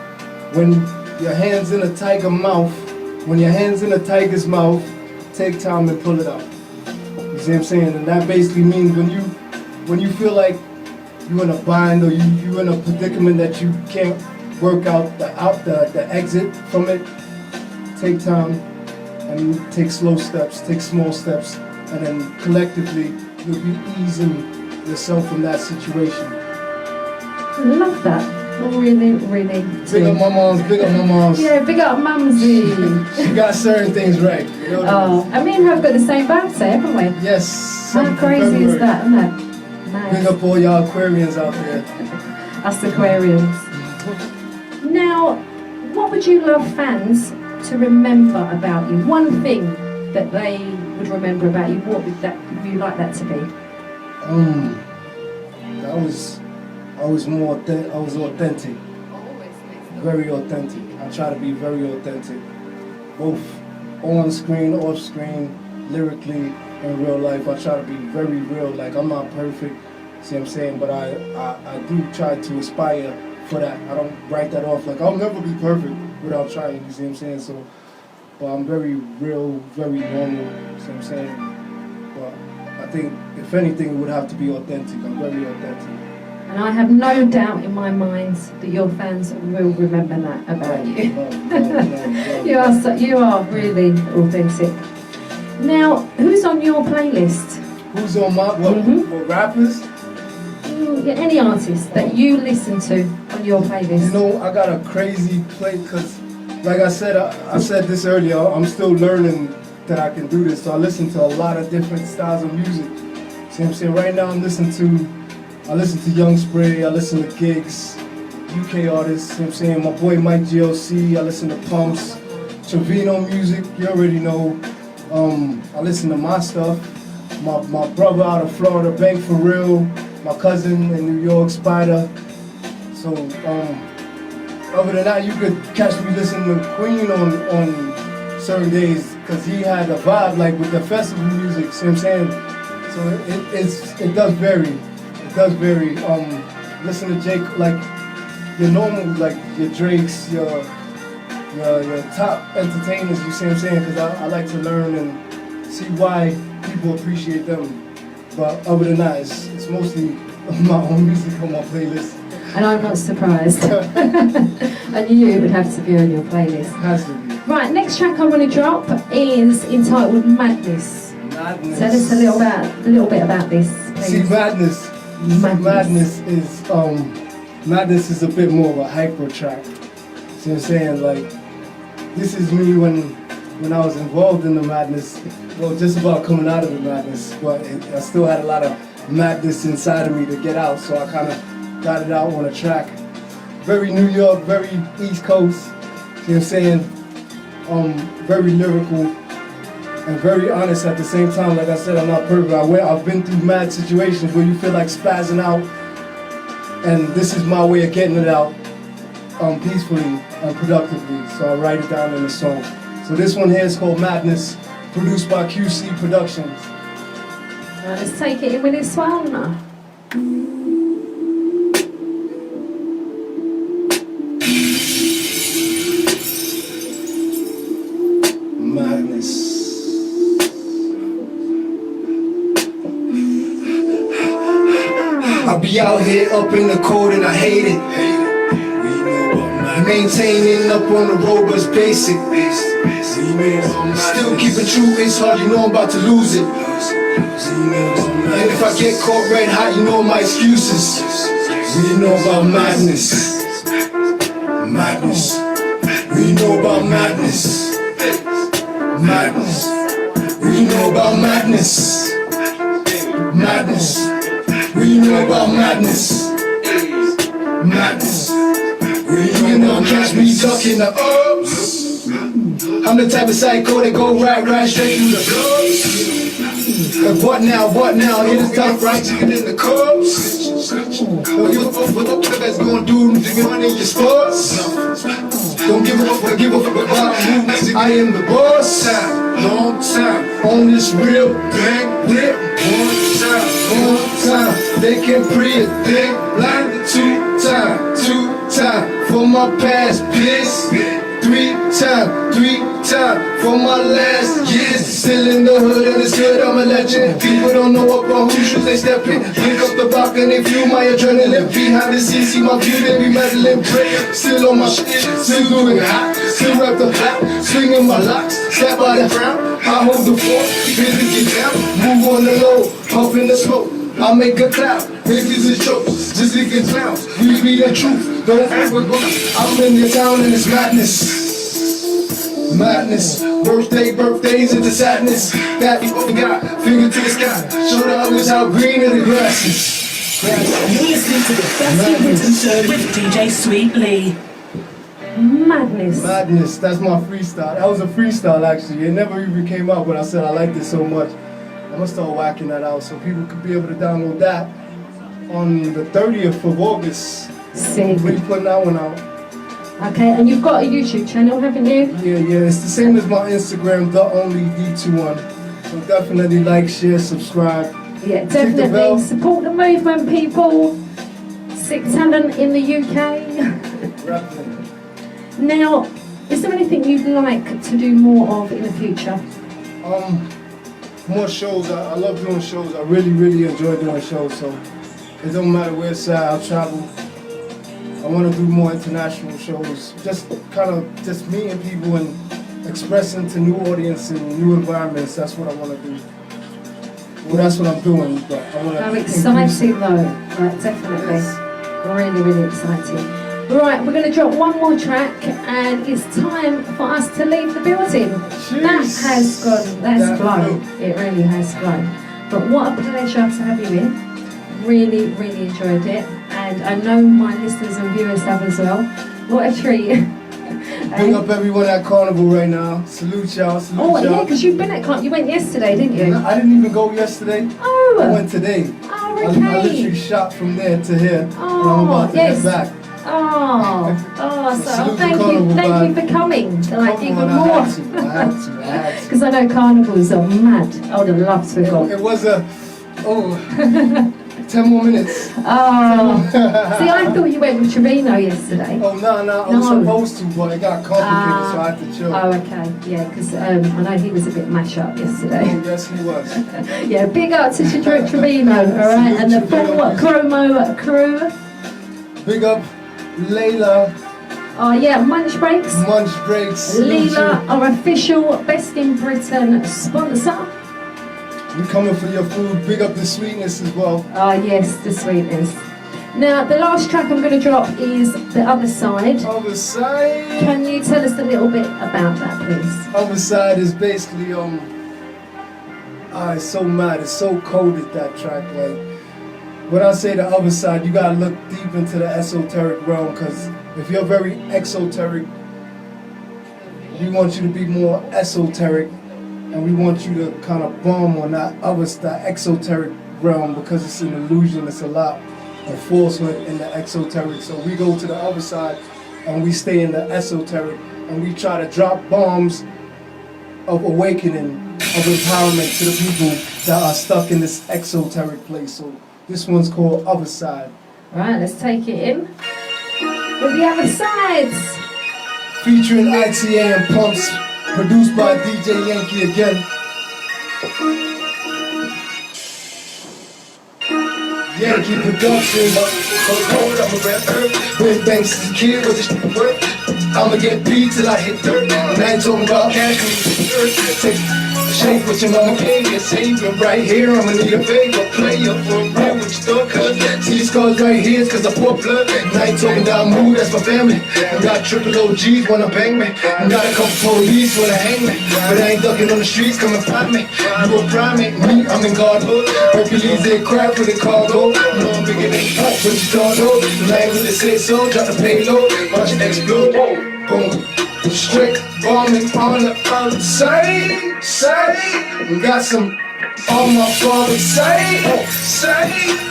when your hand's in a tiger's mouth, take time and pull it out. You see what I'm saying? And that basically means when you feel like you're in a bind or you're in a predicament that you can't work out the exit from it. Take time and take slow steps, take small steps, and then collectively you'll be easing yourself from that situation. I love that. Really, really. Big up my moms, big up my moms. Yeah, big up Mumsy. She got certain things right. You know what I mean? And me and her have got the same birthday, haven't we? Yes. How crazy is that, isn't it? Nice. Big up all y'all Aquarians out there. Us Aquarians. Now, what would you love fans to remember about you? One thing that they would remember about you, what would you like that to be? I was authentic. Very authentic. I try to be very authentic. Both on screen, off screen, lyrically, in real life. I try to be very real. Like, I'm not perfect, see what I'm saying? But I do try to aspire for that. I don't write that off. Like, I'll never be perfect without trying, you see what I'm saying? So, but I'm very real, very normal, you see what I'm saying? But I think, if anything, it would have to be authentic. I'm very authentic. And I have no doubt in my mind that your fans will remember that about you. You are really authentic. Now, who's on your playlist? Who's on my, what rappers? Yeah, any artist that you listen to on your playlist. You know, I got a crazy play, because like I said this earlier, I'm still learning that I can do this. So I listen to a lot of different styles of music. See what I'm saying? Right now I listen to Young Spray, I listen to Gigs, UK artists, you know what I'm saying? My boy Mike GLC, I listen to Pumps, Trevino music, you already know. I listen to my stuff. My brother out of Florida, Bank for Real, my cousin in New York, Spider. So other than that, you could catch me listening to Queen on certain days, because he had a vibe like with the festival music, see what I'm saying? So it does vary. It does vary. Listen to Jake, like your normal, like your Drakes, your top entertainers, you see what I'm saying? Because I like to learn and see why people appreciate them. But other than that, it's mostly my own music on my playlist. And I'm not surprised. I knew it would have to be on your playlist. It has to be. Right, next track I want to drop is entitled Madness. Madness. Tell us a little bit about this, please. See, Madness is a bit more of a hyper track. See what I'm saying? Like, this is me when I was involved in the madness. Well, just about coming out of the madness, but I still had a lot of madness inside of me to get out, so I kind of got it out on a track. Very New York, very East Coast. See what I'm saying? Very lyrical and very honest at the same time. Like I said, I'm not perfect. I've been through mad situations where you feel like spazzing out, and this is my way of getting it out peacefully and productively. So I write it down in the song. So this one here is called Madness, produced by QC Productions. Let's take it in with this one. Madness. I be out here up in the cold and I hate it. Maintaining up on the road but it's basic. Still keeping true, it's hard, you know I'm about to lose it. And if I get caught red hot, you know my excuses. We know about madness. Madness. We know about madness. Madness. We know about madness. Madness. We know about madness. Madness. You know, catch me ducking the ups. I'm the type of psycho that go right straight through the clubs. And what now, hit the top right, chicken in the cups. Don't give a fuck what the that's gonna do, nigga, running your sports. Don't give a fuck about movements, I am the boss. Long time, on this real bang whip. One time, they can predict like two time for my past piss. Three time for my last years. Still in the hood and it's good, I'm a legend. People don't know about whose shoes they step in. Pick up the block and they feel my adrenaline. Behind the scenes, see my view, they be meddling. Still on my shit, still going hot. Still rap the hat, swinging my locks. Slap by the ground, I hold the fort. Busy get down, move on the low, puff in the smoke. I make a cloud, niggas is jokes, just thinking clowns. We be the truth, don't fuck with us. I'm in the town and it's madness. Madness, birthdays into sadness. That you got, finger to the sky. Show the others how green the grass is. You're listening to the Thirsty Written Show with DJ Sweet Lee. Madness. Madness, that's my freestyle. That was a freestyle actually. It never even came out, but I said I liked it so much. I'm gonna start whacking that out so people could be able to download that on the 30th of August. Sick. We're putting that one out. Okay, and you've got a YouTube channel, haven't you? Yeah, it's the same as my Instagram, the only D21. So definitely like, share, subscribe. Yeah, Tick the bell. definitely. Support the movement, people. Sick talent in the UK. Rapping. Now, is there anything you'd like to do more of in the future? More shows. I love doing shows. I really enjoy doing shows. So it don't matter where it's at, I'll travel. I want to do more international shows. Just meeting people and expressing to new audience and new environments. That's what I want to do. Well, that's what I'm doing. But I want to. How exciting though! Right, definitely. Really exciting. Right, we're going to drop one more track, and it's time for us to leave the building. Jeez. That has gone. That's flown. It really has flown. But what a pleasure to have you in. Really enjoyed it, and I know my listeners and viewers have as well. What a treat. Bring up everyone at Carnival right now. Salute y'all. Yeah, because you've been at Carnival. You went yesterday, didn't you? I didn't even go yesterday. Oh. I went today. Oh, I okay. literally shot from there to here, and I'm Oh, about to yes. head back. So Salute thank the you Carnival, for coming. Like Come even on, more. I had to. Because I know carnivals are mad. I would have loved to have gone. It was 10 more minutes. Oh. See, I thought you went with Trevino yesterday. Oh, no, I was supposed to, but it got complicated, so I had to chill. Oh, okay. Yeah, because I know he was a bit mash up yesterday. Oh, yes, he was. Yeah, big up to Trevino, alright? And the full Chromo crew. Big up Layla. Oh, yeah, Munch Breaks. Munch Breaks. Leela, our official Best in Britain sponsor. We're coming for your food. Big up the sweetness as well. Oh yes, the sweetness. Now the last track I'm going to drop is The Other Side. Other Side. Can you tell us a little bit about that, please? Other Side is basically it's so mad. It's so coded, that track. Like when I say the other side, you gotta look deep into the esoteric realm, because if you're very exoteric, we want you to be more esoteric. And we want you to kind of bomb on that exoteric realm, because it's an illusion, it's a lot of falsehood in the exoteric. So we go to the other side and we stay in the esoteric, and we try to drop bombs of awakening, of empowerment to the people that are stuck in this exoteric place. So this one's called Other Side. Right, let's take it in with The Other Sides. Featuring ITA and Pumps. Produced by DJ Yankee again. Yankee Productions. When Banks is a kid, what this shit worth? I'ma get beat till I hit dirt. And I ain't talking about cash. Take shake with your mama king and saving right here. I'ma need a favor player for real with your thought, cuz these scars right here is cause I pour blood. And I ain't talking down mood, that's my family. I got triple OGs wanna bang me. I got a couple police wanna hang me. But I ain't ducking on the streets, come and find me. You a primate, me, I'm in guard mode. Hercules aircraft with a cargo. You know I'm bigger than pop, but you don't know. The language that say so, drop the payload. Watch it explode, boom. Straight bombing on the other side. We got some on my father's side.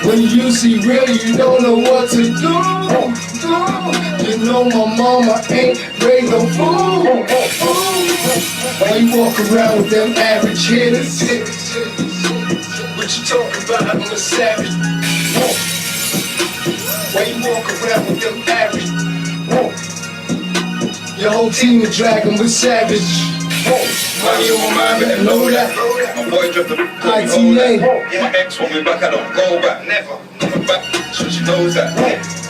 When you see real, you don't know what to do. You know my mama ain't raised no fool. Why you walk around with them average hitters? What you talking about? I'm a savage. Why you walk around with them average? Your whole team is dragging with savage. Money on my mind, better know that. My boy dropped the ITA. My ex want me back, I don't go back, never. So she knows that.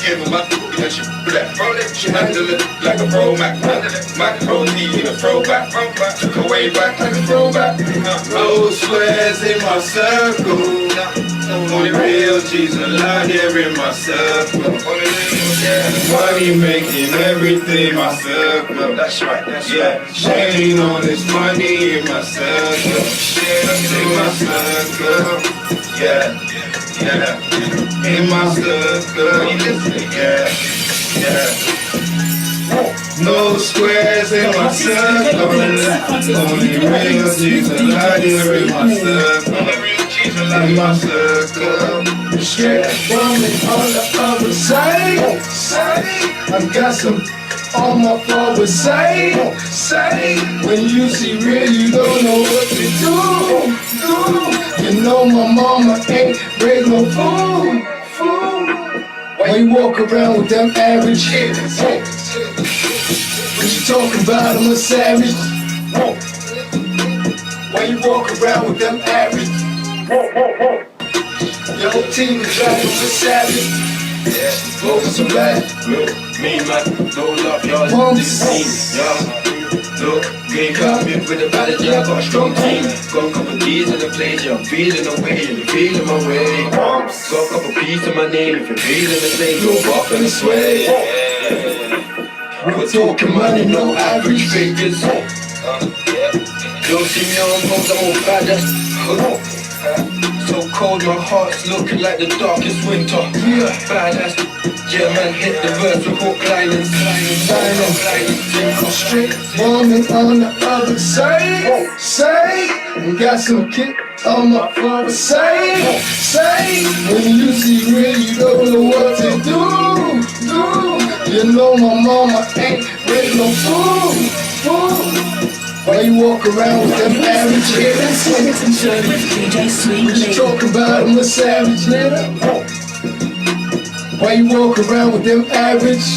Give her my and she black. She handle it like a pro Mac. Mac Pro D in a throwback. Took her way back like a throwback. No squares in my circle. Only real G's alive here in my circle. Money making everything my circle. That's right, that's right. Chain on this money in my circle. In my circle. Yeah, in my circle. Yeah. No squares in my circle. Only real G's alive here in my circle. In my circle. Yeah, woman on the other side. I got some on my forward side. When you see real, you don't know what to do. You know my mama ain't raised no fool. Why you walk around with them average hitters? What you talking about? I'm a savage. Why you walk around with them average? Your whole team is driving with savage. Focus on that. Me, man, no love, y'all. This team, y'all. Look, game coming with the balance, yeah, I got a strong team. Got a couple D's in the place, yeah, I'm feeling the way, and you're feeling my way. Got a couple P's to my name, if you're feeling the same, go up and sway. We're talking money, no average figures. Don't see me on bones, I'm all bad, that's so cold, my heart's looking like the darkest winter. Badass, yeah man, hit the verse with hook, line and Straight woman on the other side. Got some kick on my forward side. When you see real, you don't know what to do. You know my mama ain't raised no fool. Why you walk around with them average hitters? What you talking about? I'm a savage nigga. Why you walk around with them average?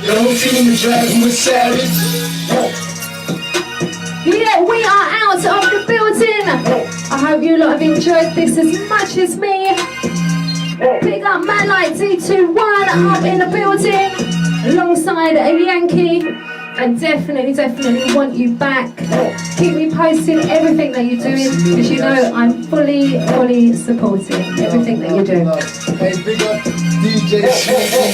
Your whole team is driving with savage. Yeah, we are out of the building. I hope you lot have enjoyed this as much as me. Big up man like D21 up in the building alongside a Yankee. And definitely want you back. Keep me posting everything that you're doing, because you know I'm fully supporting everything that you're doing. Hey, big up DJ Sweetly.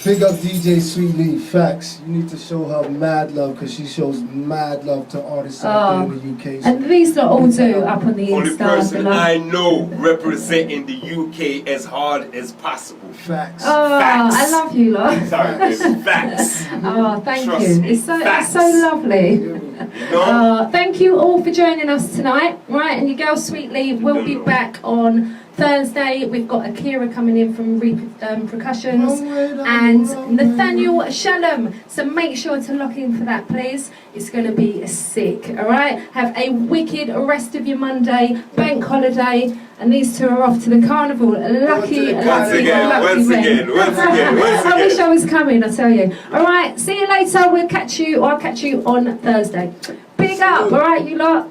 Big up DJ Sweetly. Facts. You need to show her mad love, because she shows mad love to artists out there in the UK. And these lot all do up on the Only Insta. person I know representing the UK as hard as possible. Facts. Oh, Facts. I love you lot. Sorry, baby. Facts. Oh, thank Trust you. me. It's so Facts. lovely. No? Thank you all for joining us tonight. Right, and your girl Sweetly will be back on Thursday. We've got Akira coming in from Percussions and Nathaniel Shalom. So make sure to lock in for that, please. It's going to be sick, all right? Have a wicked rest of your Monday, bank holiday, and these two are off to the carnival. Lucky Once men. again. I wish I was coming, I tell you. All right, see you later. I'll catch you on Thursday. Big up, all right, you lot.